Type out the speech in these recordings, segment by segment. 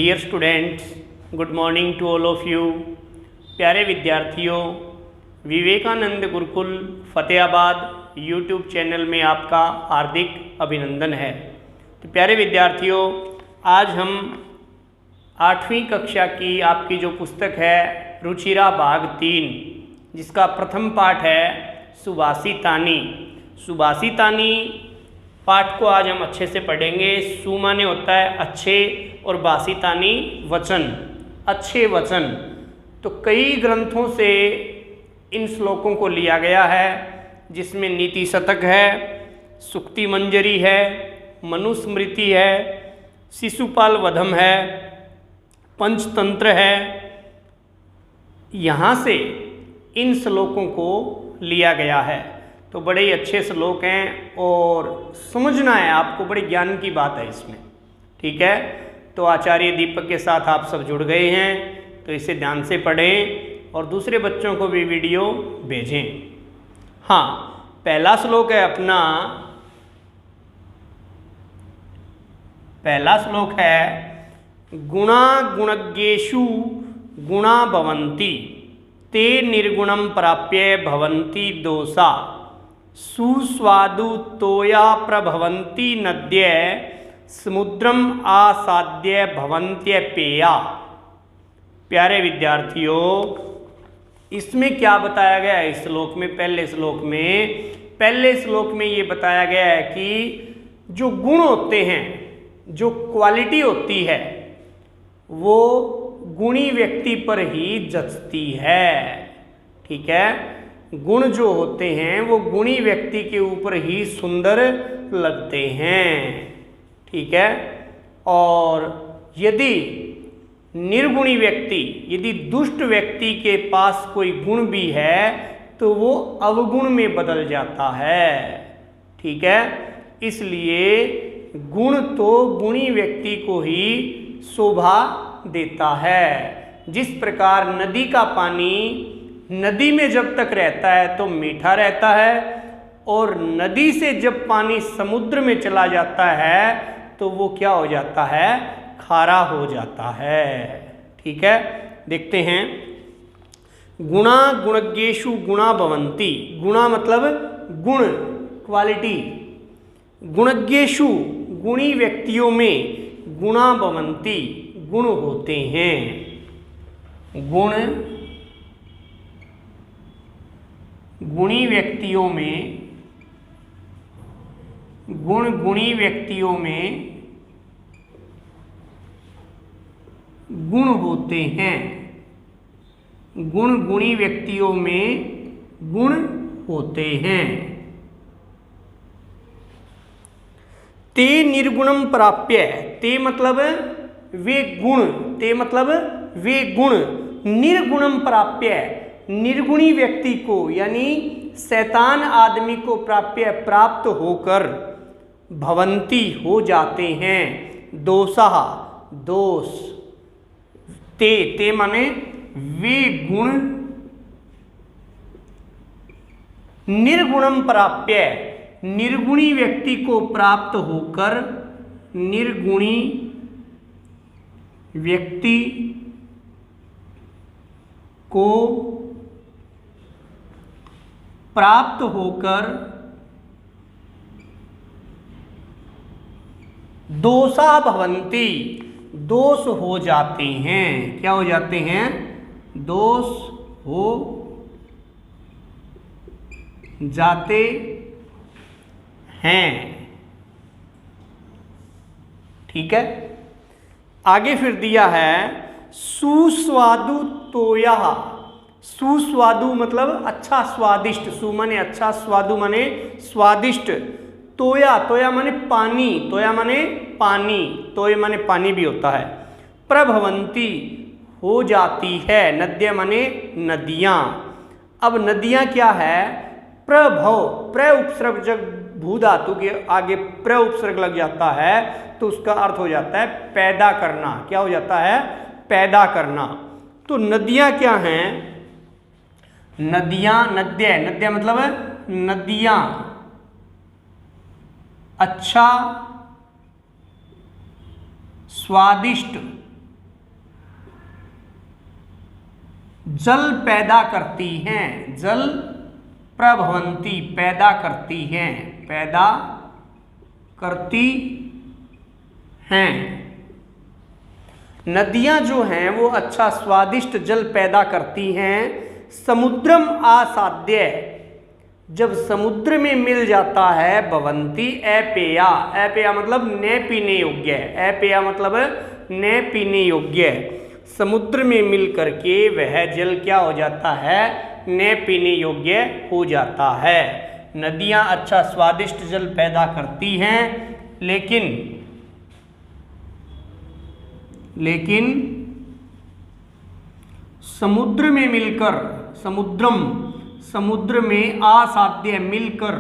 Dear students, good morning to all of you. प्यारे विद्यार्थियों, Vivekanand Gurukul Fatehabad YouTube channel में आपका हार्दिक अभिनंदन है। तो प्यारे विद्यार्थियों, आज हम 8वीं कक्षा की आपकी जो पुस्तक है रुचिरा भाग 3, जिसका प्रथम पाठ है सुभाषितानी। सुभाषितानी पाठ को आज हम अच्छे से पढ़ेंगे। सु माने होता है अच्छे और भाषितानी वचन, अच्छे वचन। तो कई ग्रंथों से इन श्लोकों को लिया गया है, जिसमें नीति शतक है, सुक्ति मंजरी है, मनुस्मृति है, शिशुपाल वधम है, पंचतंत्र है। यहाँ से इन श्लोकों को लिया गया है। तो बड़े ही अच्छे श्लोक हैं और समझना है आपको, बड़े ज्ञान की बात है इसमें। ठीक है, तो आचार्य दीपक के साथ आप सब जुड़ गए हैं, तो इसे ध्यान से पढ़ें और दूसरे बच्चों को भी वीडियो भेजें। हाँ, पहला श्लोक है अपना, पहला श्लोक है गुणा गुणज्ञेषु गुणा भवन्ति ते निर्गुणं प्राप्य भवन्ति दोषा सुस्वादु तोया प्रभवन्ति नद्य समुद्रम आसाद्य भवन्त्य पेया। प्यारे विद्यार्थियों, इसमें क्या बताया गया है इस श्लोक में? पहले श्लोक में ये बताया गया है कि जो गुण होते हैं, जो क्वालिटी होती है, वो गुणी व्यक्ति पर ही जचती है। ठीक है, गुण जो होते हैं वो गुणी व्यक्ति के ऊपर ही सुंदर लगते हैं। ठीक है, और यदि निर्गुणी व्यक्ति, यदि दुष्ट व्यक्ति के पास कोई गुण भी है तो वो अवगुण में बदल जाता है। ठीक है, इसलिए गुण तो गुणी व्यक्ति को ही शोभा देता है। जिस प्रकार नदी का पानी नदी में जब तक रहता है तो मीठा रहता है, और नदी से जब पानी समुद्र में चला जाता है तो वो क्या हो जाता है? खारा हो जाता है। ठीक है, देखते हैं। गुणा गुणज्ञेषु गुणा भवन्ति। गुणा मतलब गुण, क्वालिटी। गुणज्ञेषु गुणी व्यक्तियों में गुणा भवन्ति, गुण होते हैं। गुण गुणी व्यक्तियों में, गुण गुणी व्यक्तियों में गुण होते हैं। गुण गुणी व्यक्तियों में गुण होते हैं। ते निर्गुणम प्राप्य। ते मतलब वे गुण, ते मतलब वे गुण। निर्गुणम प्राप्य, निर्गुणी व्यक्ति को यानी शैतान आदमी को प्राप्त होकर भवंती हो जाते हैं। दोषा, दोष। ते माने वे गुण निर्गुणम प्राप्य, निर्गुणी व्यक्ति को प्राप्त होकर, निर्गुणी व्यक्ति को प्राप्त होकर दोषा भवन्ति, दोष हो जाते हैं। क्या हो जाते हैं? दोष हो जाते हैं। ठीक है, आगे फिर दिया है सुस्वादु तोया। सुस्वादु मतलब अच्छा, स्वादिष्ट। सु माने अच्छा, स्वादु माने स्वादिष्ट। तोया, तोया माने पानी, तोया माने पानी, तोय माने पानी भी होता है। प्रभवंती हो जाती है। नद्य माने नदियाँ। अब नदियाँ क्या है? प्रभव, प्र उपसर्ग जब भू धातु के आगे प्र उपसर्ग लग जाता है तो उसका अर्थ हो जाता है पैदा करना। क्या हो जाता है? पैदा करना। तो नदियाँ क्या हैं? नदियाँ, नद्य, नद्य मतलब नदियाँ, अच्छा, स्वादिष्ट, जल पैदा करती हैं, जल प्रभवंती पैदा करती हैं, पैदा करती हैं। नदियां जो हैं वो अच्छा स्वादिष्ट जल पैदा करती हैं। समुद्रम आसाद्य, जब समुद्र में मिल जाता है भवंती अपेया, अपेया मतलब न पीने योग्य, अपेया मतलब न पीने योग्य। समुद्र में मिल करके वह जल क्या हो जाता है, न पीने योग्य हो जाता है। नदियां अच्छा स्वादिष्ट जल पैदा करती हैं, लेकिन समुद्र में मिलकर, समुद्र में आसाद्य मिलकर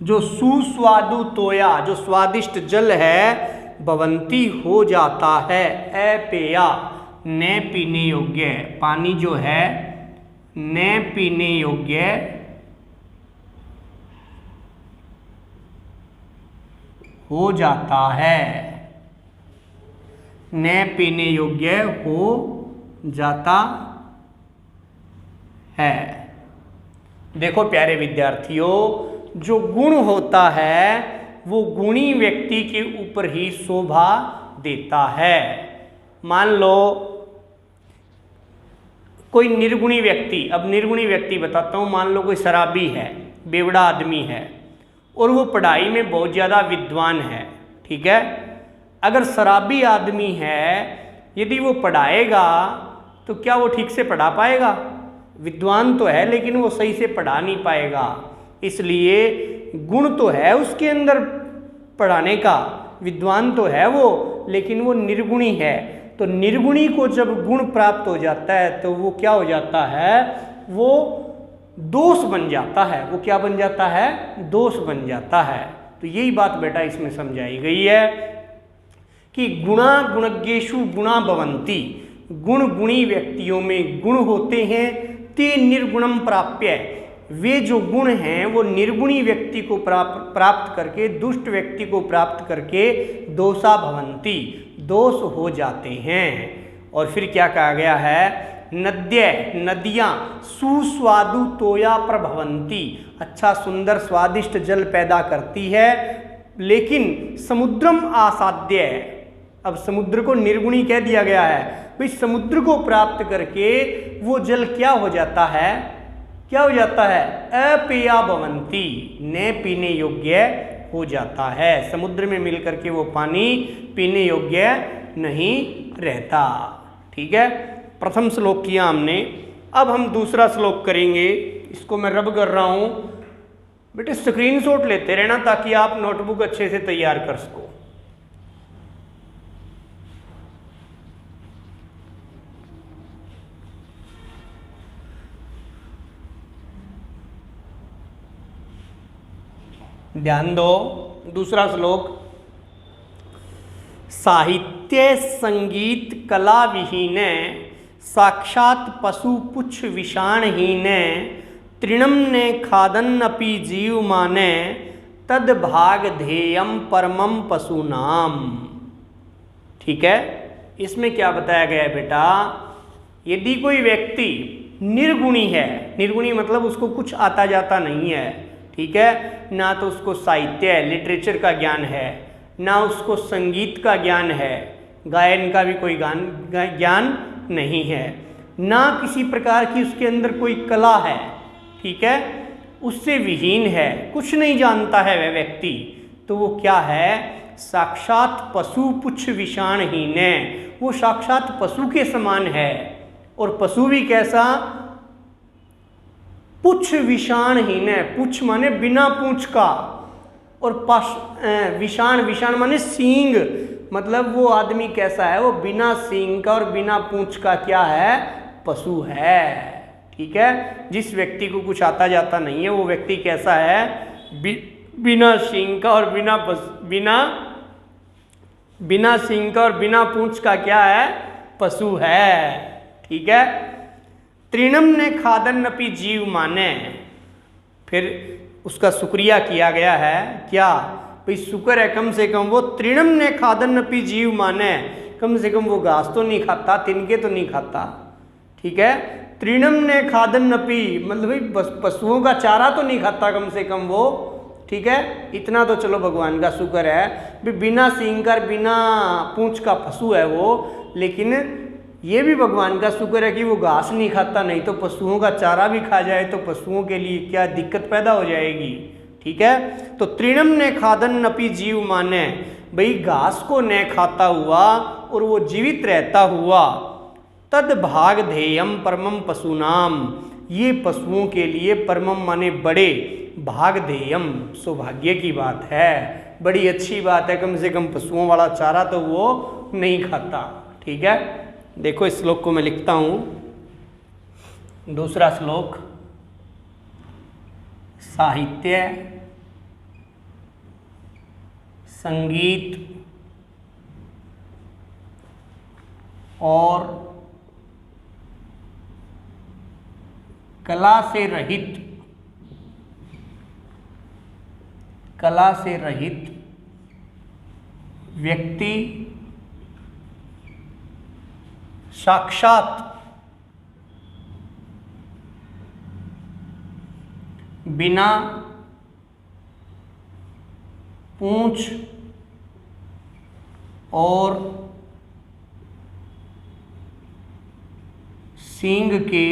जो सुस्वादु तोया, जो स्वादिष्ट जल है भवंती हो जाता है। अपेया न पीने योग्य, पानी जो है न पीने योग्य हो जाता है, न पीने योग्य हो जाता है। देखो प्यारे विद्यार्थियों, जो गुण होता है वो गुणी व्यक्ति के ऊपर ही शोभा देता है। मान लो कोई निर्गुणी व्यक्ति, अब निर्गुणी व्यक्ति बताता हूँ, मान लो कोई शराबी है, बेवड़ा आदमी है और वो पढ़ाई में बहुत ज़्यादा विद्वान है, ठीक है। अगर शराबी आदमी है, यदि वो पढ़ाएगा तो क्या वो ठीक से पढ़ा पाएगा? विद्वान तो है लेकिन वो सही से पढ़ा नहीं पाएगा। इसलिए गुण तो है उसके अंदर पढ़ाने का, विद्वान तो है वो, लेकिन वो निर्गुणी है। तो निर्गुणी को जब गुण प्राप्त हो जाता है तो वो क्या हो जाता है, वो दोष बन जाता है। वो क्या बन जाता है? दोष बन जाता है। तो यही बात बेटा इसमें समझाई गई है कि गुणा गुणज्ञेषु गुणा भवन्ति, गुण गुणी व्यक्तियों में गुण होते हैं। ते निर्गुणम प्राप्य, वे जो गुण हैं वो निर्गुणी व्यक्ति को प्राप्त करके, दुष्ट व्यक्ति को प्राप्त करके दोषा भवन्ति, दोष हो जाते हैं। और फिर क्या कहा गया है, नद्य, नदियाँ सुस्वादु तोया प्रभवन्ति, अच्छा सुंदर स्वादिष्ट जल पैदा करती है। लेकिन समुद्रम आसाद्य, अब समुद्र को निर्गुणी कह दिया गया है भाई, समुद्र को प्राप्त करके वो जल क्या हो जाता है, क्या हो जाता है? अपेया भवन्ति, न पीने योग्य हो जाता है। समुद्र में मिल करके वो पानी पीने योग्य नहीं रहता। ठीक है, प्रथम श्लोक किया हमने। अब हम दूसरा श्लोक करेंगे। इसको मैं रब कर रहा हूँ, बेटे स्क्रीनशॉट लेते रहना ताकि आप नोटबुक अच्छे से तैयार कर सको। ध्यान दो, दूसरा श्लोक। साहित्य संगीत कला विहीन, साक्षात पशु पुच्छ विषाणहीन, तृणम ने खादन्नपि जीव माने, तद भाग ध्येयम परमम पशुनाम। ठीक है, इसमें क्या बताया गया है बेटा, यदि कोई व्यक्ति निर्गुणी है, निर्गुणी मतलब उसको कुछ आता जाता नहीं है, ठीक है, ना तो उसको साहित्य लिटरेचर का ज्ञान है, ना उसको संगीत का ज्ञान है, गायन का भी कोई ज्ञान नहीं है, ना किसी प्रकार की उसके अंदर कोई कला है, ठीक है, उससे विहीन है, कुछ नहीं जानता है वह व्यक्ति, तो वो क्या है, साक्षात पशु पुच्छ विषाणहीन है, वो साक्षात पशु के समान है। और पशु भी कैसा, पुच्छ विषाणहीन है, पुच्छ माने बिना पूंछ का, और विषाण, विषाण माने सींग, मतलब वो आदमी कैसा है, वो बिना सींग का और बिना पूंछ का क्या है, पशु है। ठीक है, जिस व्यक्ति को कुछ आता जाता नहीं है वो व्यक्ति कैसा है, बिना सींग का और बिना सींग का और बिना पूंछ का क्या है, पशु है। ठीक है, तृणम ने खादन्नपि जीव माने, फिर उसका शुक्रिया किया गया है, क्या भाई शुक्र है कम से कम वो तृणम ने खादन्नपि जीव माने, कम से कम वो घास तो नहीं खाता, तिनके तो नहीं खाता। ठीक है, तृणम ने खादन नपी, मतलब भाई पशुओं का चारा तो नहीं खाता कम से कम वो। ठीक है, इतना तो चलो भगवान का शुक्र है भी बिना सींग का बिना पूंछ का पशु है वो, लेकिन ये भी भगवान का शुक्र है कि वो घास नहीं खाता, नहीं तो पशुओं का चारा भी खा जाए तो पशुओं के लिए क्या दिक्कत पैदा हो जाएगी। ठीक है, तो तृणम ने खादन नपी जीव माने, भाई घास को न खाता हुआ और वो जीवित रहता हुआ। तद भाग धेयम परमम पशुनाम, ये पशुओं के लिए परमम माने बड़े, भाग धेयम सौभाग्य की बात है, बड़ी अच्छी बात है, कम से कम पशुओं वाला चारा तो वो नहीं खाता। ठीक है, देखो इस श्लोक को मैं लिखता हूं, दूसरा श्लोक, साहित्य संगीत और कला से रहित व्यक्ति साक्षात बिना पूंछ और सींग के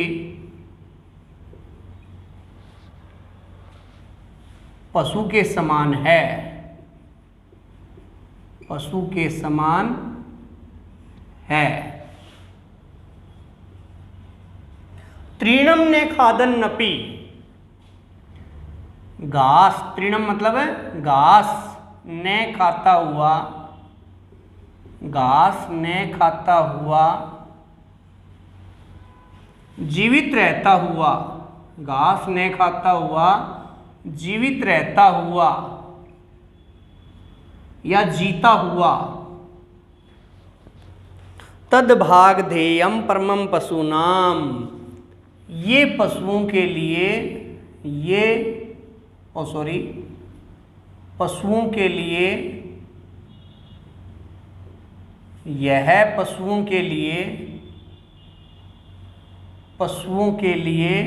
पशु के समान है, पशु के समान है। तृणम ने खादन नपी, घास, तृणम मतलब है घास, ने खाता हुआ, घास ने खाता हुआ, जीवित रहता हुआ, घास ने खाता हुआ जीवित रहता हुआ या जीता हुआ। तद भाग धेयम परमम पशुनाम, ये पशुओं के लिए, ये पशुओं के लिए, यह पशुओं के लिए, पशुओं के लिए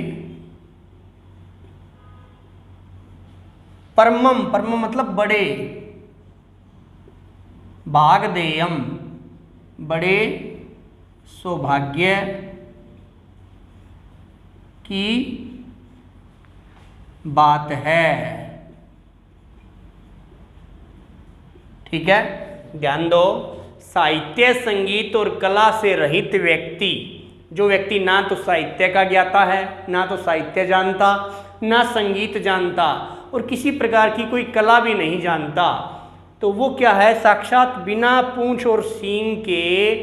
परमम, परमम मतलब बड़े, भाग देयम बड़े सौभाग्य की बात है। ठीक है, ध्यान दो, साहित्य संगीत और कला से रहित व्यक्ति, जो व्यक्ति ना तो साहित्य का ज्ञाता है, ना तो साहित्य जानता, ना संगीत जानता और किसी प्रकार की कोई कला भी नहीं जानता, तो वो क्या है, साक्षात बिना पूंछ और सींग के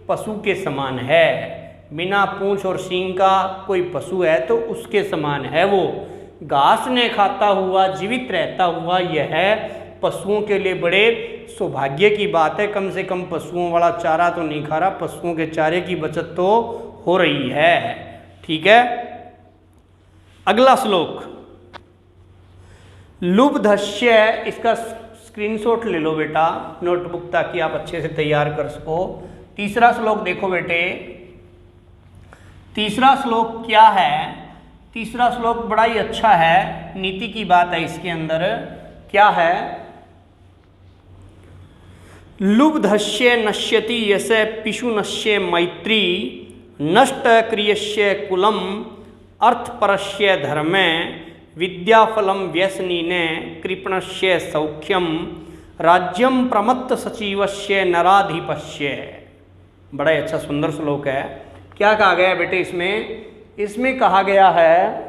पशु के समान है। बिना पूंछ और सींग का कोई पशु है तो उसके समान है वो। घास ने खाता हुआ जीवित रहता हुआ, यह पशुओं के लिए बड़े सौभाग्य की बात है, कम से कम पशुओं वाला चारा तो नहीं खा रहा, पशुओं के चारे की बचत तो हो रही है। ठीक है, अगला श्लोक, लुब्धस्य, इसका स्क्रीनशॉट ले लो बेटा नोटबुक, ताकि आप अच्छे से तैयार कर सको। तीसरा श्लोक देखो बेटे, तीसरा श्लोक क्या है, तीसरा श्लोक बड़ा ही अच्छा है, नीति की बात है इसके अंदर। क्या है, लुब्धस्य नश्यति यस्य पिशुनस्य मैत्री, नष्ट क्रियस्य कुलम अर्थपरस्य धर्मे, विद्याफलम व्यसनीने कृपणस्य सौख्यम, राज्यम प्रमत्त सचिवस्य नराधिपस्य। बड़ा ही अच्छा सुंदर श्लोक है। क्या कहा गया है बेटे इसमें, इसमें कहा गया है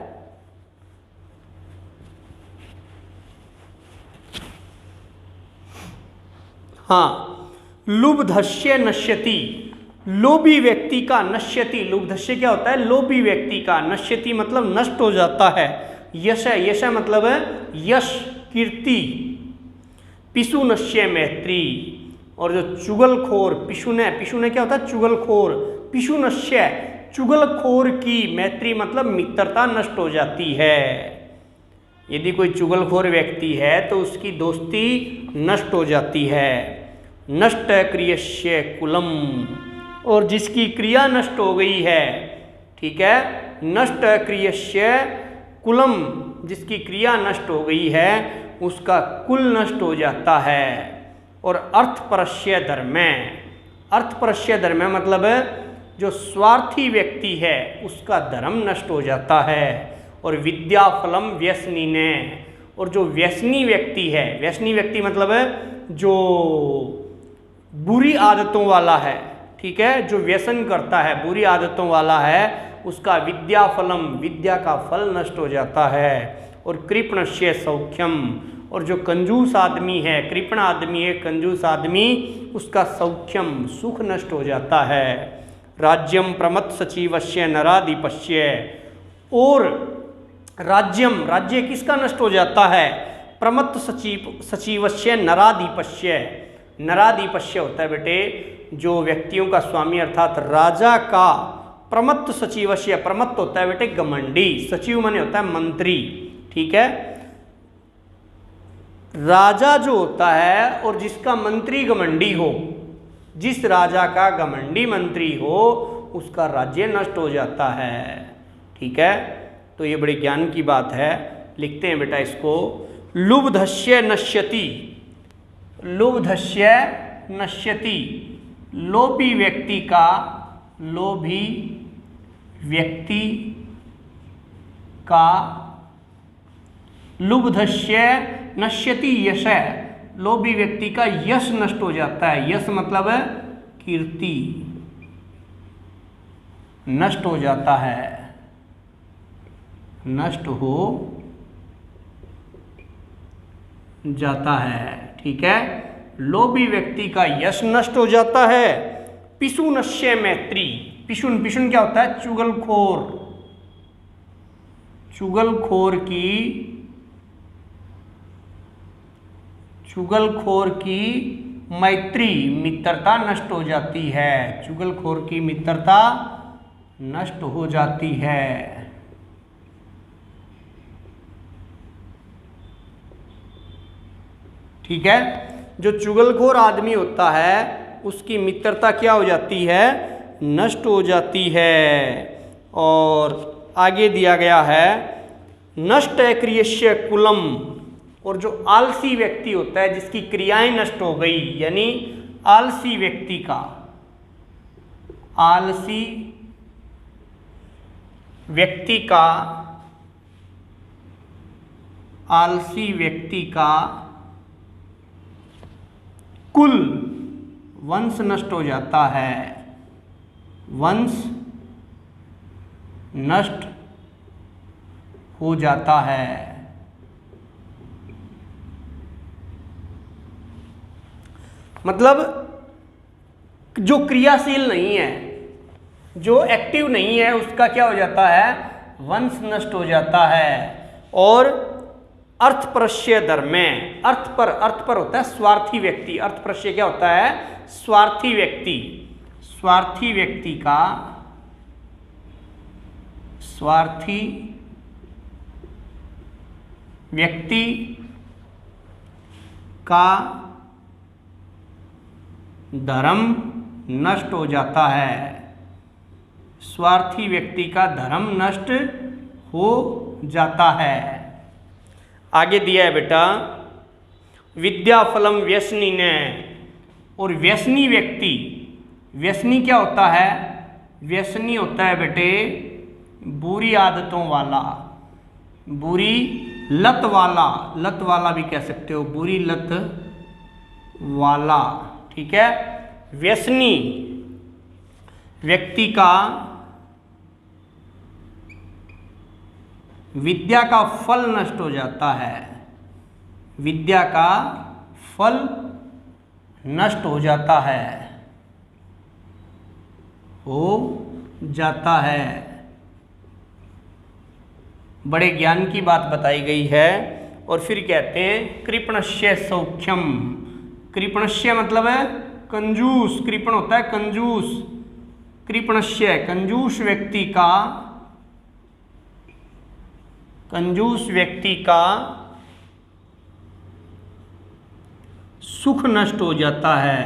हाँ, लुब्धस्य नश्यति, लोभी व्यक्ति का, नश्यति, लुब्धस्य क्या होता है, लोभी व्यक्ति का, नश्यति मतलब नष्ट हो जाता है, यश है, यश मतलब है यश कीर्ति, पिशु नश्य मैत्री, और जो चुगलखोर, पिशुने क्या होता है, चुगलखोर, पिशु नश्य चुगलखोर की, मैत्री मतलब मित्रता नष्ट हो जाती है। यदि कोई चुगलखोर व्यक्ति है तो उसकी दोस्ती नष्ट हो जाती है। नष्ट क्रियस्य कुलम, और जिसकी क्रिया नष्ट हो गई है, ठीक है, नष्ट क्रियस्य कुलम, जिसकी क्रिया नष्ट हो गई है उसका कुल नष्ट हो जाता है। और अर्थपरस्य धर्मे, अर्थपरस्य धर्मे मतलब जो स्वार्थी व्यक्ति है उसका धर्म नष्ट हो जाता है। और विद्याफलम व्यसनिने, और जो व्यसनी व्यक्ति है, व्यसनी व्यक्ति मतलब जो बुरी आदतों वाला है, ठीक है, जो व्यसन करता है, बुरी आदतों वाला है, उसका विद्याफलम, विद्या का फल नष्ट हो जाता है। और कृपणस्य सौख्यम, और जो कंजूस आदमी है, कृपण आदमी है, कंजूस आदमी, उसका सौख्यम, सुख नष्ट हो जाता है। राज्यम प्रमत्त सचिवस्य नराधिपस्य, और राज्यम, राज्य किसका नष्ट हो जाता है, प्रमत्त सचिवस्य नराधिपस्य, नराधिपस्य होता है बेटे जो व्यक्तियों का स्वामी अर्थात राजा का, प्रमत्त सचिवस्य, प्रमत्त होता है बेटे घमंडी, सचिव माने होता है मंत्री, ठीक है, राजा जो होता है और जिसका मंत्री घमंडी हो, जिस राजा का घमंडी मंत्री हो उसका राज्य नष्ट हो जाता है, ठीक है। तो ये बड़े ज्ञान की बात है, लिखते हैं बेटा इसको, लुब्धस्य नश्यति, लुब्धस्य नश्यति, लोभी व्यक्ति का, लोभी व्यक्ति का, लुब्धस्य नश्यति यश, लोभी व्यक्ति का यश नष्ट हो जाता है। यश मतलब कीर्ति नष्ट हो जाता है, नष्ट हो जाता है, ठीक है, लोभी व्यक्ति का यश नष्ट हो जाता है। पिशुनस्य मैत्री, पिशुन, पिशुन क्या होता है, चुगलखोर, चुगलखोर की, चुगलखोर की मैत्री, मित्रता नष्ट हो जाती है, चुगलखोर की मित्रता नष्ट हो जाती है। ठीक है, जो चुगलखोर आदमी होता है उसकी मित्रता क्या हो जाती है, नष्ट हो जाती है। और आगे दिया गया है नष्ट क्रियस्य कुलम, और जो आलसी व्यक्ति होता है जिसकी क्रियाएं नष्ट हो गई, यानी आलसी व्यक्ति का, आलसी व्यक्ति का, आलसी व्यक्ति का कुल वंश नष्ट हो जाता है, वंश नष्ट हो जाता है। मतलब जो क्रियाशील नहीं है, जो एक्टिव नहीं है, उसका क्या हो जाता है, वंश नष्ट हो जाता है। और अर्थपरस्य धर्मे, अर्थ पर होता है स्वार्थी व्यक्ति, अर्थपरस्य क्या होता है, स्वार्थी व्यक्ति, स्वार्थी व्यक्ति का, स्वार्थी व्यक्ति का धर्म नष्ट हो जाता है, स्वार्थी व्यक्ति का धर्म नष्ट हो जाता है। आगे दिया है बेटा विद्याफलम व्यसनी ने, और व्यसनी व्यक्ति, व्यसनी क्या होता है, व्यसनी होता है बेटे बुरी आदतों वाला, बुरी लत वाला, लत वाला भी कह सकते हो, बुरी लत वाला, ठीक है। व्यसनी व्यक्ति का विद्या का फल नष्ट हो जाता है, विद्या का फल नष्ट हो जाता है, हो जाता है। बड़े ज्ञान की बात बताई गई है। और फिर कहते हैं कृपणस्य सौख्यम, कृपणस्य मतलब है कंजूस, कृपण होता है कंजूस, कृपणस्य कंजूस व्यक्ति का, कंजूस व्यक्ति का सुख नष्ट हो जाता है,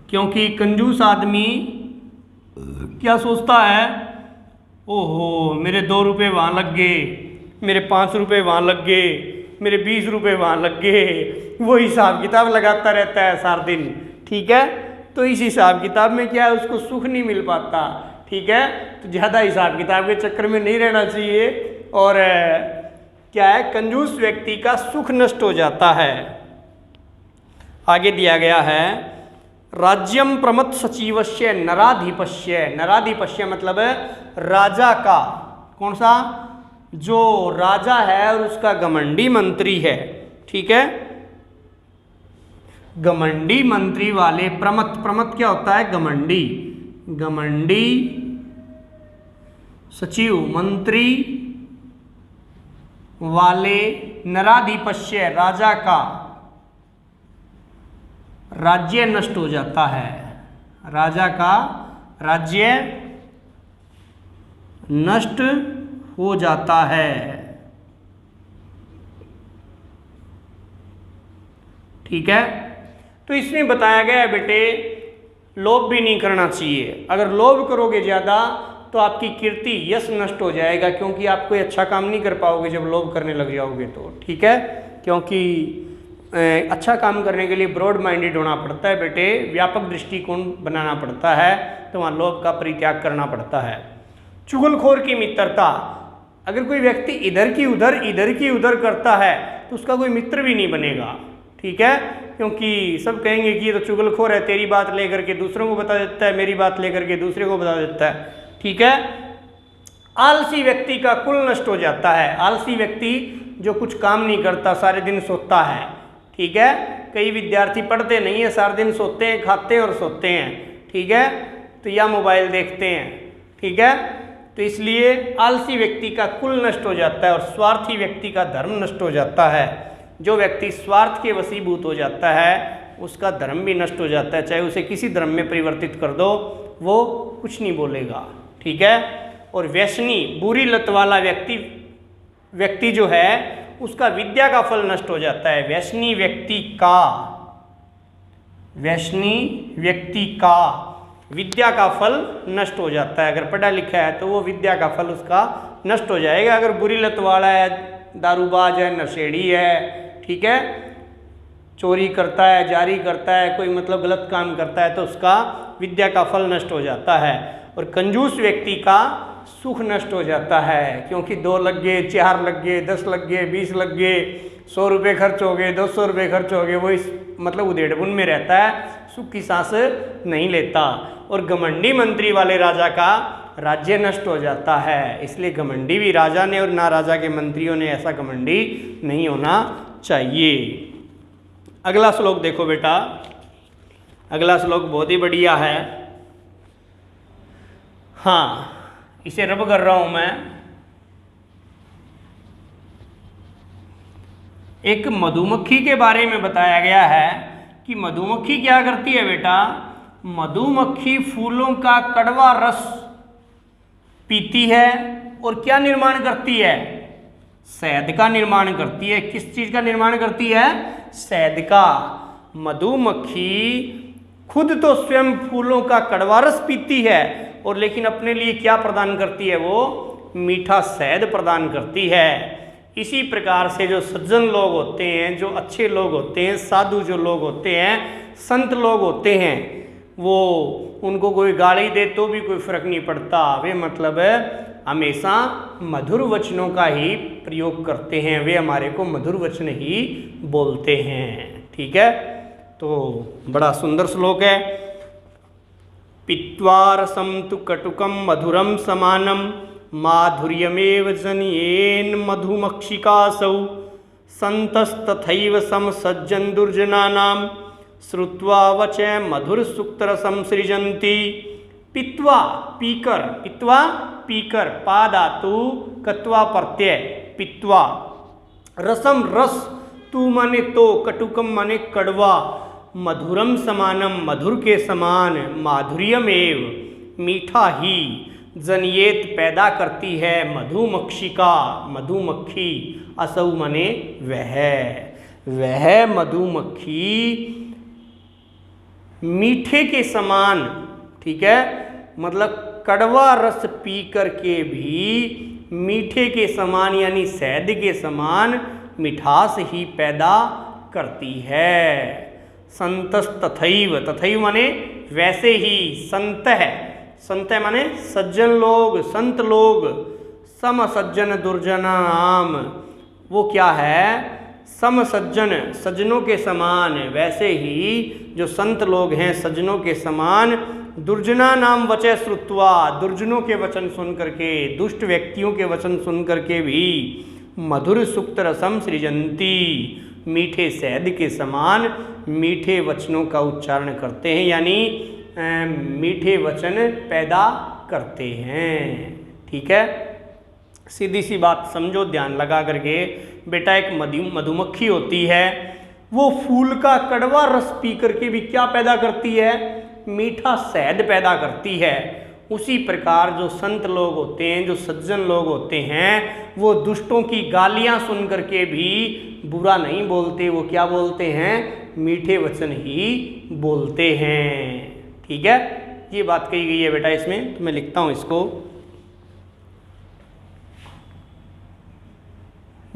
क्योंकि कंजूस आदमी क्या सोचता है, ओहो मेरे 2 रुपये वहाँ लग गए, मेरे 5 रुपये वहाँ लग गए, मेरे 20 रुपये वहाँ लग गए, वो हिसाब किताब लगाता रहता है सारा दिन। ठीक है, तो इस हिसाब किताब में क्या है, उसको सुख नहीं मिल पाता। ठीक है, तो ज़्यादा हिसाब किताब के चक्कर में नहीं रहना चाहिए, और क्या है, कंजूस व्यक्ति का सुख नष्ट हो जाता है। आगे दिया गया है, राज्यम प्रमथ सचिवस्य नराधिपस्य। नराधिपस्य मतलब राजा का, कौन सा, जो राजा है और उसका घमंडी मंत्री है। ठीक है, घमंडी मंत्री वाले प्रमथ, प्रमथ क्या होता है, घमंडी, घमंडी सचिव मंत्री वाले नराधिपस्य राजा का राज्य नष्ट हो जाता है, राजा का राज्य नष्ट हो जाता है। ठीक है, तो इसमें बताया गया है बेटे, लोभ भी नहीं करना चाहिए। अगर लोभ करोगे ज़्यादा तो आपकी कीर्ति, यश नष्ट हो जाएगा, क्योंकि आप कोई अच्छा काम नहीं कर पाओगे जब लोभ करने लग जाओगे तो। ठीक है, क्योंकि अच्छा काम करने के लिए ब्रॉड माइंडेड होना पड़ता है बेटे, व्यापक दृष्टिकोण बनाना पड़ता है, तो वहाँ लोभ का परित्याग करना पड़ता है। चुगलखोर की मित्रता, अगर कोई व्यक्ति इधर की उधर करता है तो उसका कोई मित्र भी नहीं बनेगा। ठीक है, क्योंकि सब कहेंगे कि ये तो चुगलखोर है, तेरी बात लेकर के दूसरों को बता देता है, मेरी बात लेकर के दूसरे को बता देता है। ठीक है, आलसी व्यक्ति का कुल नष्ट हो जाता है। आलसी व्यक्ति जो कुछ काम नहीं करता, सारे दिन सोता है। ठीक है, कई विद्यार्थी पढ़ते नहीं है, सारा दिन सोते हैं, खाते हैं और सोते हैं। ठीक है, तो या मोबाइल देखते हैं। ठीक है, तो इसलिए आलसी व्यक्ति का कुल नष्ट हो जाता है और स्वार्थी व्यक्ति का धर्म नष्ट हो जाता है। जो व्यक्ति स्वार्थ के वशीभूत हो जाता है उसका धर्म भी नष्ट हो जाता है, चाहे उसे किसी धर्म में परिवर्तित कर दो वो कुछ नहीं बोलेगा। ठीक है, और व्यसनी, बुरी लत वाला व्यक्ति जो है उसका विद्या का फल नष्ट हो जाता है। व्यसनी व्यक्ति का विद्या का फल नष्ट हो जाता है। अगर पढ़ा लिखा है तो वो विद्या का फल उसका नष्ट हो जाएगा। अगर बुरी लत वाला है, दारूबाज है, नशेड़ी है, ठीक है, चोरी करता है, जारी करता है, कोई मतलब गलत काम करता है, तो उसका विद्या का फल नष्ट हो जाता है। और कंजूस व्यक्ति का सुख नष्ट हो जाता है, क्योंकि 2 लग गए, 4 लग गए, 10 लग गए, 20 लग गए, 100 रुपये खर्च हो गए, 200 रुपये खर्च हो गए, वो इस मतलब उधेड़बुन में रहता है, सुख की सांस नहीं लेता। और घमंडी मंत्री वाले राजा का राज्य नष्ट हो जाता है। इसलिए घमंडी भी राजा ने और ना राजा के मंत्रियों ने ऐसा घमंडी नहीं होना चाहिए। अगला श्लोक देखो बेटा, अगला श्लोक बहुत ही बढ़िया है। हाँ, इसे रब कर रहा हूं मैं। एक मधुमक्खी के बारे में बताया गया है कि मधुमक्खी क्या करती है बेटा, मधुमक्खी फूलों का कड़वा रस पीती है और क्या निर्माण करती है, शहद का निर्माण करती है। किस चीज का निर्माण करती है, शहद का। मधुमक्खी खुद तो स्वयं फूलों का कड़वा रस पीती है और लेकिन अपने लिए क्या प्रदान करती है, वो मीठा शहद प्रदान करती है। इसी प्रकार से जो सज्जन लोग होते हैं, जो अच्छे लोग होते हैं, साधु जो लोग होते हैं, संत लोग होते हैं, वो उनको कोई गाली दे तो भी कोई फर्क नहीं पड़ता। वे मतलब हमेशा मधुर वचनों का ही प्रयोग करते हैं, वे हमारे को मधुर वचन ही बोलते हैं। ठीक है, तो बड़ा सुंदर श्लोक है। पित्वा रसं तु कटुकं मधुरं समानं माधुर्यमेव जनियेन मधुमक्षिकासौ संतस्तथैव समसज्जन दुर्जनानां श्रुत्वा वचः मधुरसुक्तरसं सृजन्ति। पित्वा पीकर, पित्वा पीकर, पा धातु कत्वा प्रत्यय, पित्वा, रसम रस, तू माने तो, कटुकम माने कड़वा, मधुरम समानम मधुर के समान, माधुर्यमेव मीठा ही, जनियेत पैदा करती है, मधुमक्षिका मधुमक्खी, असौ मने वह। वह मधुमक्खी मीठे के समान, ठीक है, मतलब कड़वा रस पी करके भी मीठे के समान यानी शहद के समान मिठास ही पैदा करती है। संतस तथैव, तथैव माने वैसे ही, संत है, संत माने सज्जन लोग, संत लोग, सम सज्जन दुर्जनाम, वो क्या है, सम सज्जन, सज्जनों के समान, वैसे ही जो संत लोग हैं सज्जनों के समान, दुर्जना नाम वचय श्रुत्वा, दुर्जनों के वचन सुन करके, दुष्ट व्यक्तियों के वचन सुन करके भी मधुर सुक्त रसम सृजंती, मीठे शहद के समान मीठे वचनों का उच्चारण करते हैं, यानी मीठे वचन पैदा करते हैं। ठीक है, सीधी सी बात समझो ध्यान लगा करके। बेटा एक मधुमक्खी होती है, वो फूल का कड़वा रस पी करके भी क्या पैदा करती है, मीठा शहद पैदा करती है। उसी प्रकार जो संत लोग होते हैं, जो सज्जन लोग होते हैं, वो दुष्टों की गालियां सुन करके भी बुरा नहीं बोलते, वो क्या बोलते हैं, मीठे वचन ही बोलते हैं। ठीक है, ये बात कही गई है बेटा इसमें, तो मैं लिखता हूं इसको।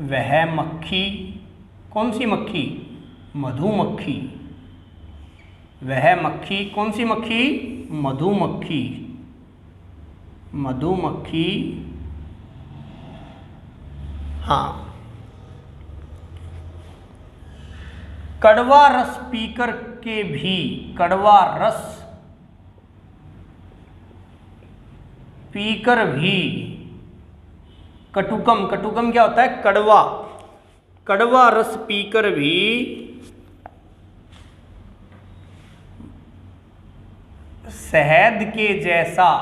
वह मक्खी, कौन सी मक्खी, मधुमक्खी, वह मक्खी, कौन सी मक्खी, मधुमक्खी, मधुमक्खी, हाँ, कड़वा रस पीकर के भी, कड़वा रस पीकर भी, कटुकम, कटुकम क्या होता है, कड़वा, कड़वा रस पीकर भी शहद के जैसा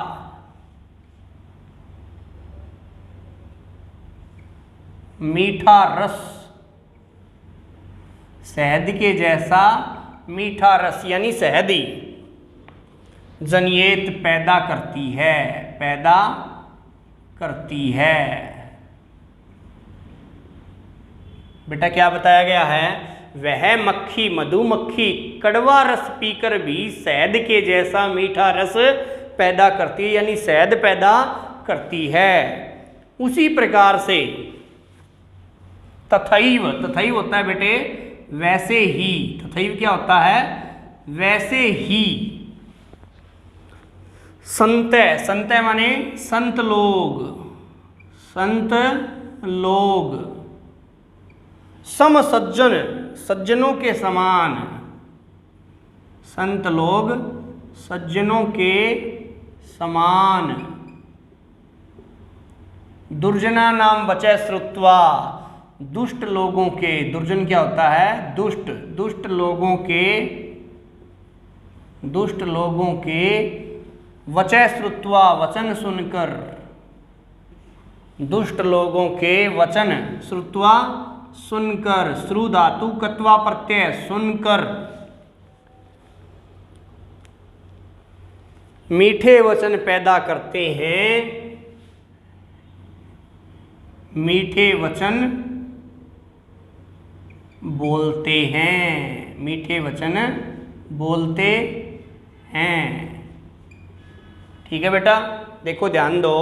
मीठा रस, शहद के जैसा मीठा रस यानी शहदी, जनियत पैदा करती है, पैदा करती है। बेटा क्या बताया गया है, वह मक्खी, मधुमक्खी कड़वा रस पीकर भी शहद के जैसा मीठा रस पैदा करती है, यानी शहद पैदा करती है। उसी प्रकार से तथैव, तथैव होता है बेटे वैसे ही, तथैव क्या होता है, वैसे ही। संत, संत माने संत लोग, संत लोग, सम सज्जन, सज्जनों के समान, संत लोग सज्जनों के समान, दुर्जना नाम वचय श्रुत्वा, दुष्ट लोगों के, दुर्जन क्या होता है, दुष्ट, दुष्ट लोगों के, दुष्ट लोगों के वचय श्रुत्वा, वचन सुनकर, दुष्ट लोगों के वचन श्रुत्वा, सुनकर, श्रु धातु कत्वा प्रत्यय, सुनकर, मीठे वचन पैदा करते हैं, मीठे वचन बोलते हैं, मीठे वचन बोलते हैं। ठीक है बेटा, देखो ध्यान दो,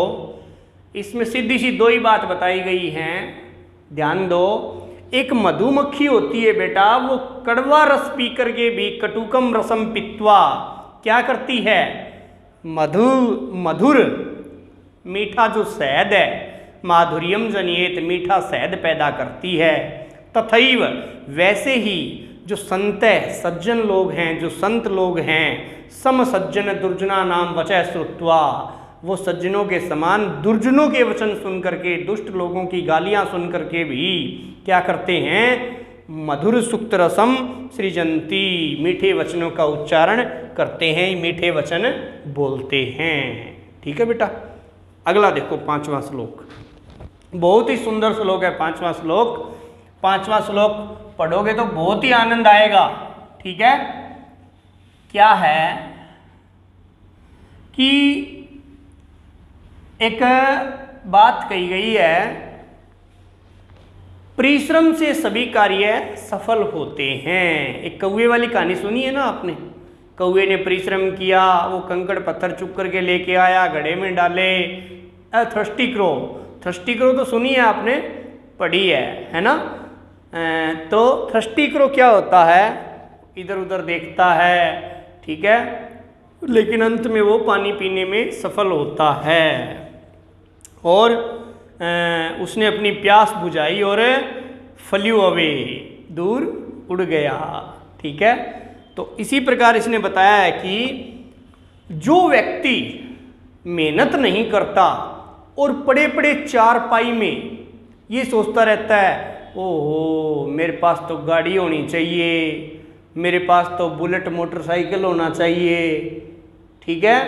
इसमें सीधी सी दो ही बात बताई गई है, ध्यान दो। एक मधुमक्खी होती है बेटा, वो कड़वा रस पी करके भी कटुकम रसम पित्वा क्या करती है, मधुर मीठा जो शहद है, माधुर्यम जनियत मीठा शहद पैदा करती है। तथैव वैसे ही जो संत सज्जन लोग हैं, जो संत लोग हैं, सम सज्जन दुर्जना नाम वचय श्रुत्वा, वो सज्जनों के समान दुर्जनों के वचन सुन करके, दुष्ट लोगों की गालियां सुन करके भी क्या करते हैं, मधुर सुक्त रसम सृजंती, मीठे वचनों का उच्चारण करते हैं, मीठे वचन बोलते हैं। ठीक है बेटा, अगला देखो 5वां श्लोक, बहुत ही सुंदर श्लोक है 5वां श्लोक। 5वां श्लोक पढ़ोगे तो बहुत ही आनंद आएगा। ठीक है, क्या है कि एक बात कही गई है, परिश्रम से सभी कार्य सफल होते हैं। एक कौवे वाली कहानी सुनी है ना आपने? कौवे ने परिश्रम किया, वो कंकड़ पत्थर चुप करके लेके आया, घड़े में डाले। थर्स्टी क्रो तो सुनी है आपने, पढ़ी है ना? तो थर्स्टी क्रो क्या होता है? इधर उधर देखता है, ठीक है, लेकिन अंत में वो पानी पीने में सफल होता है और उसने अपनी प्यास बुझाई और फ्ल्यू अवे, दूर उड़ गया। ठीक है, तो इसी प्रकार इसने बताया है कि जो व्यक्ति मेहनत नहीं करता और पड़े पड़े चारपाई में ये सोचता रहता है, ओहो मेरे पास तो गाड़ी होनी चाहिए, मेरे पास तो बुलेट मोटरसाइकिल होना चाहिए, ठीक है,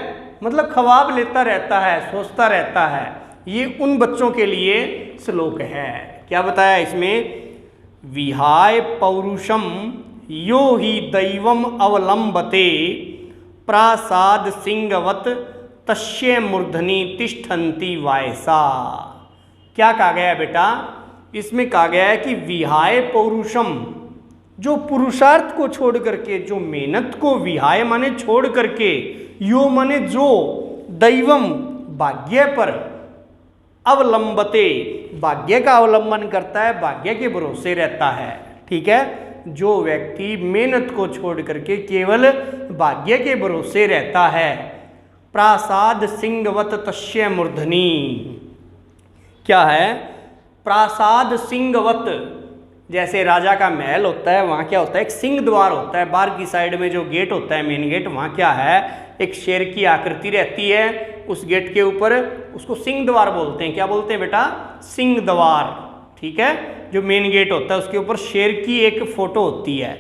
मतलब ख्वाब लेता रहता है, सोचता रहता है, ये उन बच्चों के लिए श्लोक है। क्या बताया इसमें? विहाय पौरुषम यो ही दैवम अवलंबते प्रासाद सिंहवत तस्य मूर्धनि तिष्ठन्ति वायसा। क्या कहा गया है बेटा? इसमें कहा गया है कि विहाय पौरुषम, जो पुरुषार्थ को छोड़ करके, जो मेहनत को, विहाय माने छोड़ करके, यो माने जो, दैवम भाग्य पर, अवलंबते भाग्य का अवलंबन करता है, भाग्य के भरोसे रहता है। ठीक है, जो व्यक्ति मेहनत को छोड़ करके केवल भाग्य के भरोसे रहता है, प्रासाद सिंहवत तस्य मूर्धनि। क्या है? प्रासाद सिंहवत, जैसे राजा का महल होता है, वहाँ क्या होता है? एक सिंह द्वार होता है, बाहर की साइड में जो गेट होता है, मेन गेट, वहाँ क्या है? एक शेर की आकृति रहती है, उस गेट के ऊपर, उसको सिंह द्वार बोलते हैं। क्या बोलते हैं बेटा? सिंह द्वार। ठीक है, जो मेन गेट होता है उसके ऊपर शेर की एक फोटो होती है।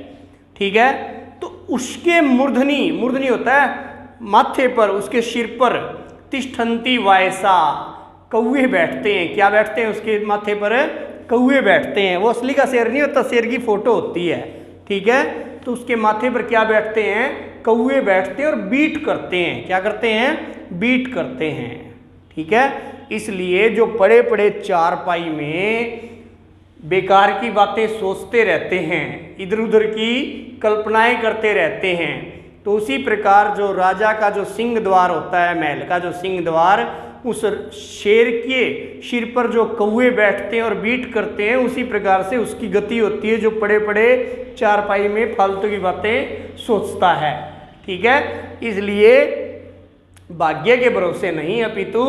ठीक है, तो उसके मूर्धनि, मूर्धनि होता है माथे पर, उसके सिर पर, तिष्ठन्ति वायसा, कौवे बैठते हैं। क्या बैठते हैं? उसके माथे पर कौवे बैठते हैं। वो असली का शेर नहीं होता, शेर की फोटो होती है। ठीक है, तो उसके माथे पर क्या बैठते हैं? कौवे बैठते हैं और बीट करते हैं। क्या करते हैं? बीट करते हैं। ठीक है, इसलिए जो पड़े पड़े चारपाई में बेकार की बातें सोचते रहते हैं, इधर उधर की कल्पनाएं करते रहते हैं, तो उसी प्रकार जो राजा का जो सिंह द्वार होता है, महल का जो सिंह द्वार, उस शेर के सिर पर जो कौवे बैठते हैं और बीट करते हैं, उसी प्रकार से उसकी गति होती है, जो पड़े पड़े चारपाई में फालतू की बातें सोचता है। ठीक है, इसलिए भाग्य के भरोसे नहीं अपितु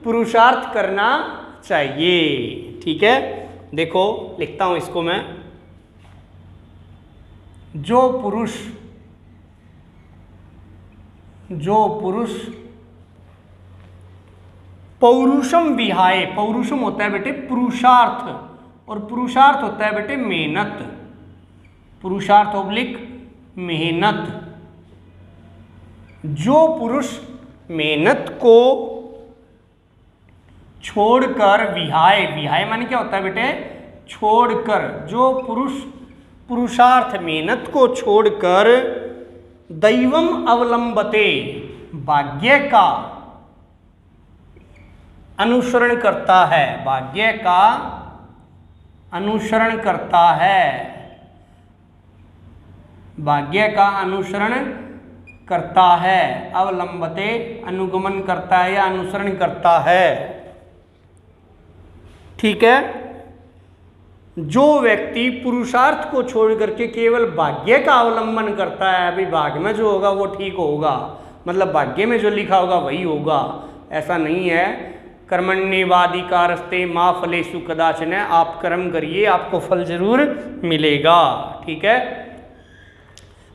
पुरुषार्थ करना चाहिए। ठीक है, देखो लिखता हूं इसको मैं। जो पुरुष पौरुषम विहाय, पौरुषम होता है बेटे पुरुषार्थ, और पुरुषार्थ होता है बेटे मेहनत, पुरुषार्थ ऑब्लिक मेहनत। जो पुरुष मेहनत को छोड़कर, विहाय, विहाय माने क्या होता है बेटे? छोड़कर। जो पुरुष पुरुषार्थ मेहनत को छोड़कर दैवम अवलंबते, भाग्य का अनुसरण करता है, भाग्य का अनुसरण करता है, भाग्य का अनुसरण करता है, अवलंबते अनुगमन करता है या अनुसरण करता है। ठीक है, जो व्यक्ति पुरुषार्थ को छोड़ करके केवल भाग्य का अवलंबन करता है, अभी भाग्य में जो होगा वो ठीक होगा, मतलब भाग्य में जो लिखा होगा वही होगा, ऐसा नहीं है। कर्मण्येवाधिकारस्ते मा फलेषु कदाचन, आप कर्म करिए, आपको फल जरूर मिलेगा। ठीक है,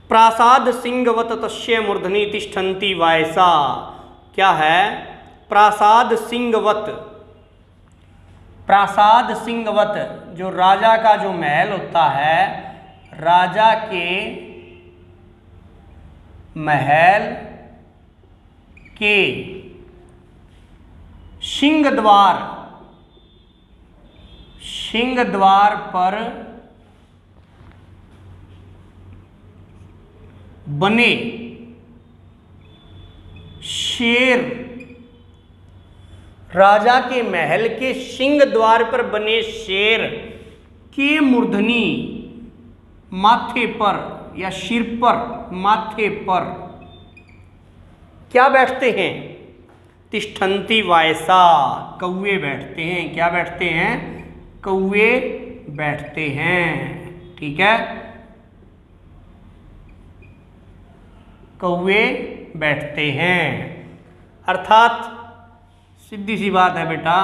प्रासाद सिंहवत तस्य मूर्धनि तिष्ठन्ति वायसा। क्या है? प्रासाद सिंहवत, प्रासाद सिंहवत, जो राजा का जो महल होता है, राजा के महल के सिंह द्वार, सिंह द्वार पर बने शेर, राजा के महल के सिंह द्वार पर बने शेर के मूर्धनी, माथे पर या सिर पर, माथे पर क्या बैठते हैं? तिष्ठन्ति वायसा, कौवे बैठते हैं। क्या बैठते हैं? कौवे बैठते हैं। ठीक है, कौवे बैठते हैं। अर्थात सीधी सी बात है बेटा,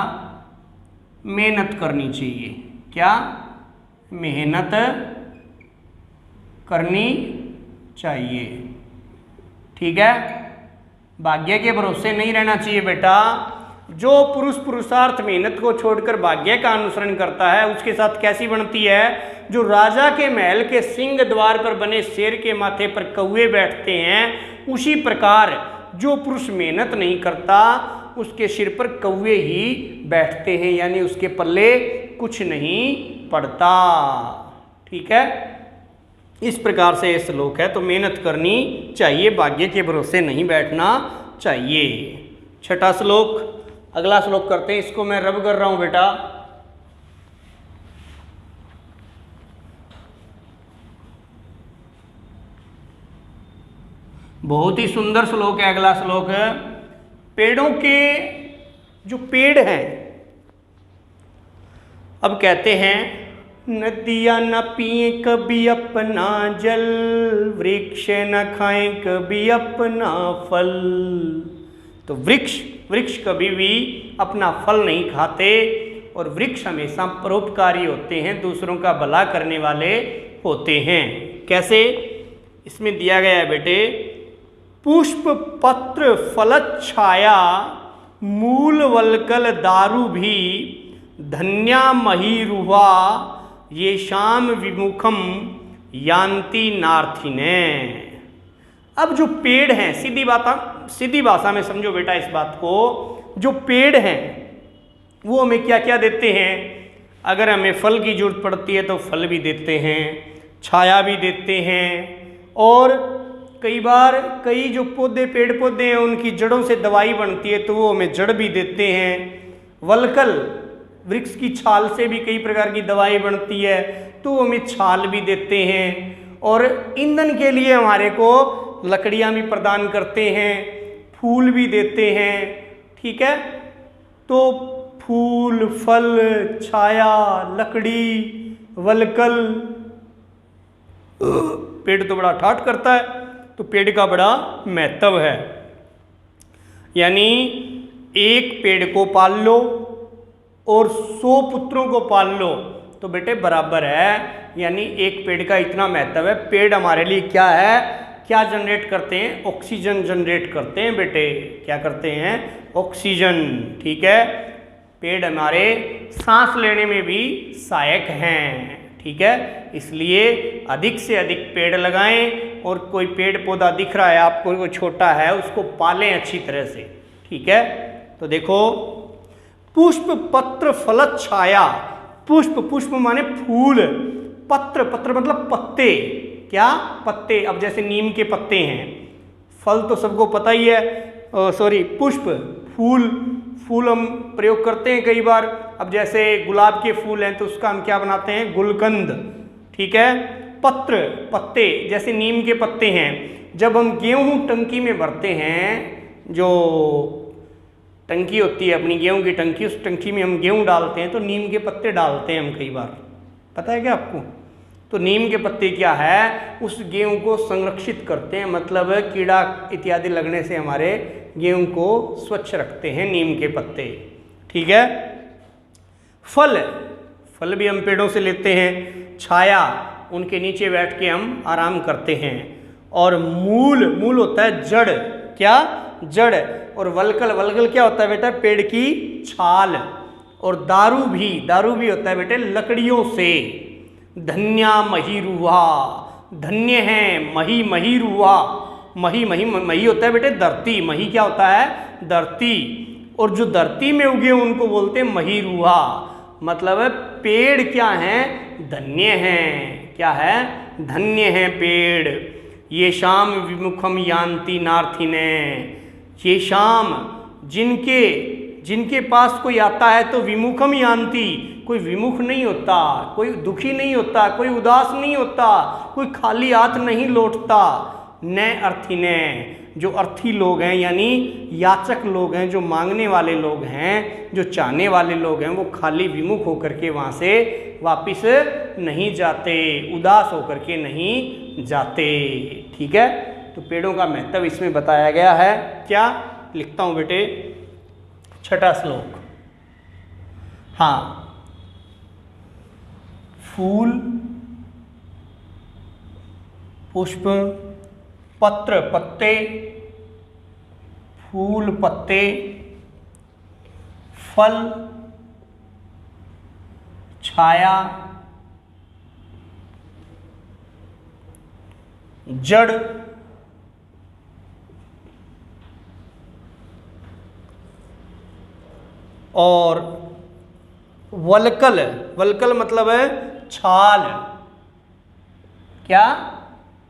मेहनत करनी चाहिए। क्या? मेहनत करनी चाहिए। ठीक है, भाग्य के भरोसे नहीं रहना चाहिए बेटा। जो पुरुष पुरुषार्थ मेहनत को छोड़कर भाग्य का अनुसरण करता है उसके साथ कैसी बनती है? जो राजा के महल के सिंह द्वार पर बने शेर के माथे पर कौवे बैठते हैं, उसी प्रकार जो पुरुष मेहनत नहीं करता उसके सिर पर कौवे ही बैठते हैं, यानी उसके पल्ले कुछ नहीं पड़ता। ठीक है, इस प्रकार से ये श्लोक है। तो मेहनत करनी चाहिए, भाग्य के भरोसे नहीं बैठना चाहिए। छठा श्लोक, अगला श्लोक करते हैं। इसको मैं रब कर रहा हूं बेटा। बहुत ही सुंदर श्लोक है अगला श्लोक है। पेड़ों के जो पेड़ हैं, अब कहते हैं नदियाँ न पिए कभी अपना जल, वृक्ष न खाए कभी अपना फल। तो वृक्ष कभी भी अपना फल नहीं खाते और वृक्ष हमेशा परोपकारी होते हैं, दूसरों का भला करने वाले होते हैं। कैसे? इसमें दिया गया है बेटे, पुष्प पत्र फलच्छाया, मूल वल्कल दारु भी, धन्या महीरुहा, ये शाम विमुखम यान्ति नार्थिने। अब जो पेड़ हैं, सीधी भाषा में समझो बेटा इस बात को, जो पेड़ हैं वो हमें क्या क्या देते हैं? अगर हमें फल की जरूरत पड़ती है तो फल भी देते हैं, छाया भी देते हैं, और कई बार कई जो पेड़ पौधे हैं उनकी जड़ों से दवाई बनती है तो वो हमें जड़ भी देते हैं। वल्कल, वृक्ष की छाल से भी कई प्रकार की दवाई बनती है तो हमें छाल भी देते हैं, और ईंधन के लिए हमारे को लकड़ियाँ भी प्रदान करते हैं, फूल भी देते हैं। ठीक है, तो फूल, फल, छाया, लकड़ी, वल्कल, पेड़ तो बड़ा ठाठ करता है, तो पेड़ का बड़ा महत्व है। यानी एक पेड़ को पाल लो और 100 पुत्रों को पाल लो तो बेटे बराबर है। यानी एक पेड़ का इतना महत्व है। पेड़ हमारे लिए क्या है? क्या जनरेट करते हैं? ऑक्सीजन जनरेट करते हैं बेटे। क्या करते हैं? ऑक्सीजन। ठीक है, पेड़ हमारे सांस लेने में भी सहायक हैं। ठीक है, इसलिए अधिक से अधिक पेड़ लगाएं, और कोई पेड़ पौधा दिख रहा है आपको, कोई छोटा है, उसको पालें अच्छी तरह से। ठीक है, तो देखो, पुष्प पत्र फलच्छाया, पुष्प माने फूल, पत्र मतलब पत्ते। क्या? पत्ते। अब जैसे नीम के पत्ते हैं, फल तो सबको पता ही है, पुष्प, फूल हम प्रयोग करते हैं कई बार। अब जैसे गुलाब के फूल हैं तो उसका हम क्या बनाते हैं? गुलकंद। ठीक है, पत्र, पत्ते, जैसे नीम के पत्ते हैं। जब हम गेहूं टंकी में भरते हैं, जो टंकी होती है अपनी गेहूं की टंकी, उस टंकी में हम गेहूं डालते हैं तो नीम के पत्ते डालते हैं हम कई बार। पता है क्या आपको? तो नीम के पत्ते क्या है? उस गेहूं को संरक्षित करते हैं, मतलब कीड़ा इत्यादि लगने से हमारे गेहूं को स्वच्छ रखते हैं नीम के पत्ते। ठीक है, फल भी हम पेड़ों से लेते हैं, छाया, उनके नीचे बैठ के हम आराम करते हैं, और मूल होता है जड़। क्या? जड़। और वल्कल क्या होता है बेटा? पेड़ की छाल। और दारू भी होता है बेटे लकड़ियों से। धन्या महीरुहा, धन्य है महीरुहा, मही होता है बेटे धरती। मही क्या होता है? धरती। और जो धरती में उगे उनको बोलते हैं महीरुहा। मतलब पेड़ क्या हैं? धन्य हैं। क्या है? धन्य हैं पेड़। ये शाम विमुखम यान्ति नार्थिने, ये शाम जिनके जिनके पास कोई आता है तो विमुखम यान्ति, कोई विमुख नहीं होता, कोई दुखी नहीं होता, कोई उदास नहीं होता, कोई खाली हाथ नहीं लौटता। न अर्थिने, जो अर्थी लोग हैं यानी याचक लोग हैं, जो मांगने वाले लोग हैं, जो चाहने वाले लोग हैं, वो खाली विमुख होकर के वहाँ से वापिस नहीं जाते, उदास होकर के नहीं जाते। ठीक है, तो पेड़ों का महत्व इसमें बताया गया है। क्या लिखता हूँ बेटे, छठा श्लोक। हाँ, फूल, पुष्प, पत्र, पत्ते, फूल, पत्ते, फल, छाया, जड़, और वल्कल। वल्कल मतलब है छाल। क्या?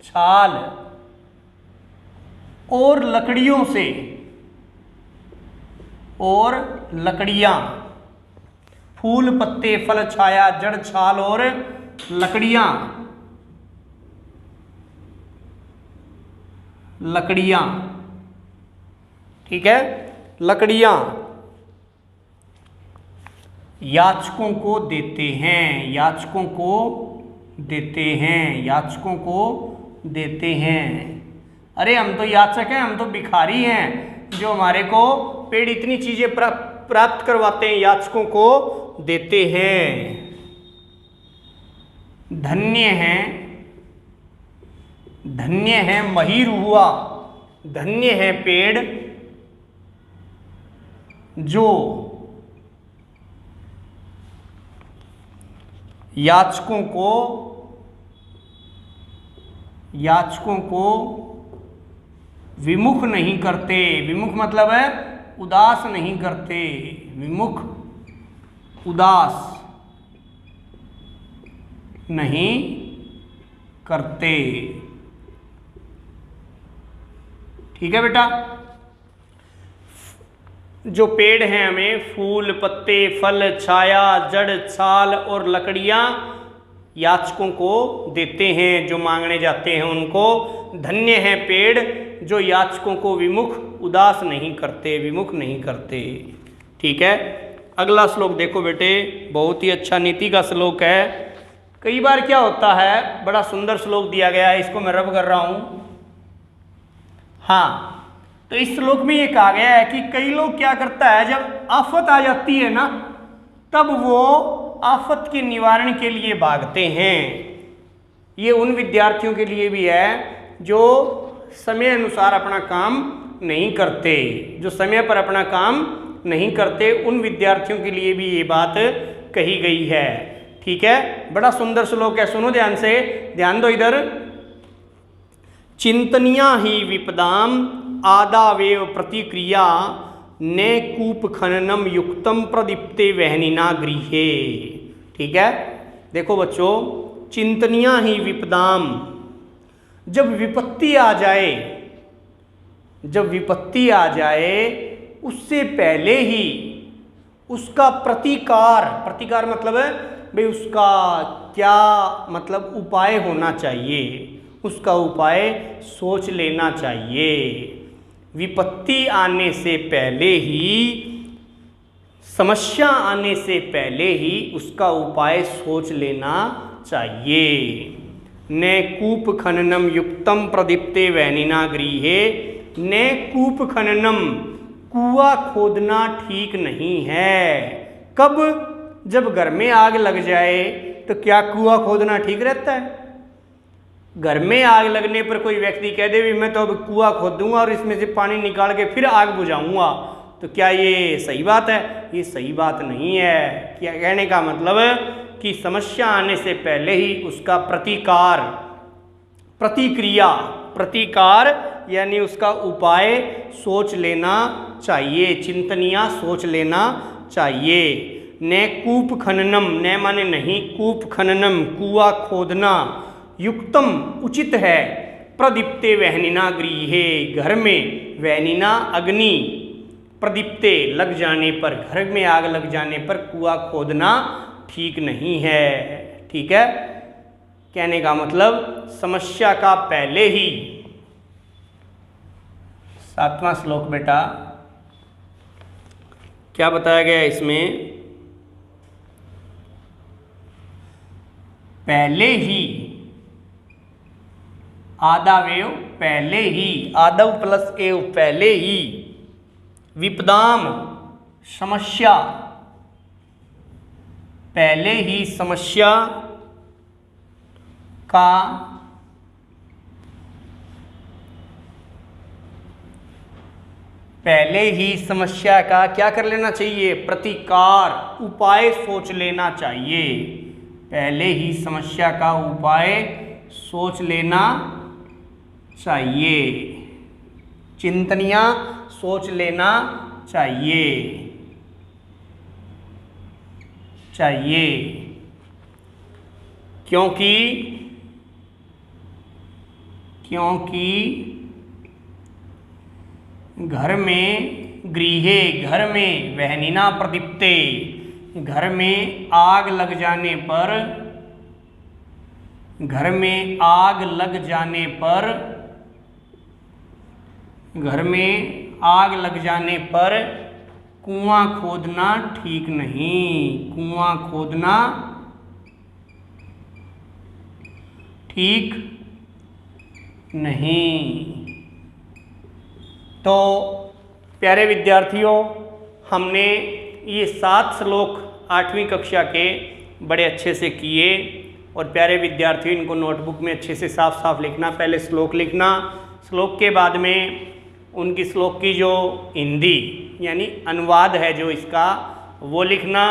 छाल। और लकड़ियों से, और लकड़ियां, फूल, पत्ते, फल, छाया, जड़, छाल और लकड़ियां। लकड़ियां, ठीक है, लकड़ियां याचकों को देते हैं, याचकों को देते हैं, याचकों को देते हैं। अरे हम तो याचक हैं, हम तो भिखारी हैं, जो हमारे को पेड़ इतनी चीजें प्राप्त करवाते हैं, याचकों को देते हैं। धन्य है, धन्य है महीर हुआ, धन्य है पेड़ जो याचकों को विमुख नहीं करते। विमुख मतलब है उदास नहीं करते, विमुख उदास नहीं करते। ठीक है बेटा, जो पेड़ हैं हमें फूल, पत्ते, फल, छाया, जड़, छाल और लकड़ियां याचकों को देते हैं, जो मांगने जाते हैं उनको। धन्य है पेड़ जो याचकों को विमुख उदास नहीं करते, विमुख नहीं करते। ठीक है, अगला श्लोक देखो बेटे, बहुत ही अच्छा नीति का श्लोक है। कई बार क्या होता है, बड़ा सुंदर श्लोक दिया गया है, इसको मैं रब कर रहा हूं। हाँ, तो इस श्लोक में ये कहा गया है कि कई लोग क्या करता है, जब आफत आ जाती है ना, तब वो आफत के निवारण के लिए भागते हैं। ये उन विद्यार्थियों के लिए भी है जो समय अनुसार अपना काम नहीं करते, जो समय पर अपना काम नहीं करते, उन विद्यार्थियों के लिए भी ये बात कही गई है। ठीक है, बड़ा सुंदर श्लोक है, सुनो ध्यान से, ध्यान दो इधर। चिंतनिया ही विपदाम आदावेव प्रतिक्रिया ने कूप खननम युक्तम प्रदीप्ते वहनिना गृहे। ठीक है, देखो बच्चों, चिंतनिया ही विपदाम, जब विपत्ति आ जाए, जब विपत्ति आ जाए उससे पहले ही उसका प्रतिकार, प्रतिकार मतलब है भाई उसका क्या मतलब उपाय होना चाहिए, उसका उपाय सोच लेना चाहिए। विपत्ति आने से पहले ही, समस्या आने से पहले ही उसका उपाय सोच लेना चाहिए। ने कूप खननम युक्तम प्रदीप्ते वहनिना गृहे। ने कूप खननम, कुआं खोदना ठीक नहीं है। कब? जब घर में आग लग जाए तो क्या कुआं खोदना ठीक रहता है? घर में आग लगने पर कोई व्यक्ति कह दे भी मैं तो अब कुआं खोदूंगा और इसमें से पानी निकाल के फिर आग बुझाऊंगा, तो क्या ये सही बात है? ये सही बात नहीं है। क्या कहने का मतलब है कि समस्या आने से पहले ही उसका प्रतिकार, प्रतिक्रिया, प्रतिकार यानी उसका उपाय सोच लेना चाहिए, चिंतनिया सोच लेना चाहिए। ने कूप खननम, ने माने नहीं, कूप खननम कुआं खोदना, युक्तम उचित है, प्रदीप्ते वहनिना गृहे घर में, वहनिना अग्नि, प्रदीप्ते लग जाने पर, घर में आग लग जाने पर कुआं खोदना ठीक नहीं है। ठीक है, कहने का मतलब समस्या का पहले ही, 7वां श्लोक बेटा क्या बताया गया है इसमें, पहले ही, आदावेव पहले ही, आदव प्लस एव पहले ही, विपदाम समस्या, पहले ही समस्या का क्या कर लेना चाहिए, प्रतिकार, उपाय सोच लेना चाहिए। पहले ही समस्या का उपाय सोच लेना चाहिए, चिंतनिया सोच लेना चाहिए। क्योंकि घर में गृहे, घर में वहनिना प्रदीप्ते, घर में आग लग जाने पर, घर में आग लग जाने पर, घर में आग लग जाने पर कुआं खोदना ठीक नहीं, कुआं खोदना ठीक नहीं। तो प्यारे विद्यार्थियों, हमने ये 7 श्लोक 8वीं कक्षा के बड़े अच्छे से किए। और प्यारे विद्यार्थियों, इनको नोटबुक में अच्छे से साफ साफ लिखना, पहले श्लोक लिखना, श्लोक के बाद में उनकी श्लोक की जो हिंदी यानी अनुवाद है जो इसका, वो लिखना।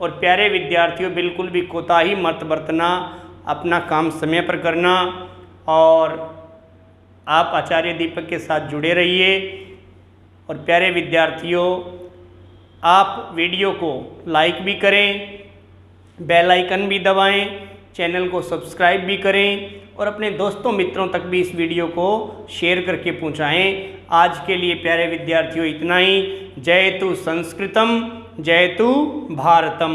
और प्यारे विद्यार्थियों, बिल्कुल भी कोताही मत बरतना, अपना काम समय पर करना। और आप आचार्य दीपक के साथ जुड़े रहिए। और प्यारे विद्यार्थियों, आप वीडियो को लाइक भी करें, बेल आइकन भी दबाएं, चैनल को सब्सक्राइब भी करें और अपने दोस्तों मित्रों तक भी इस वीडियो को शेयर करके पहुंचाएं। आज के लिए प्यारे विद्यार्थियों इतना ही। जयतु संस्कृतम, जयतु भारतम।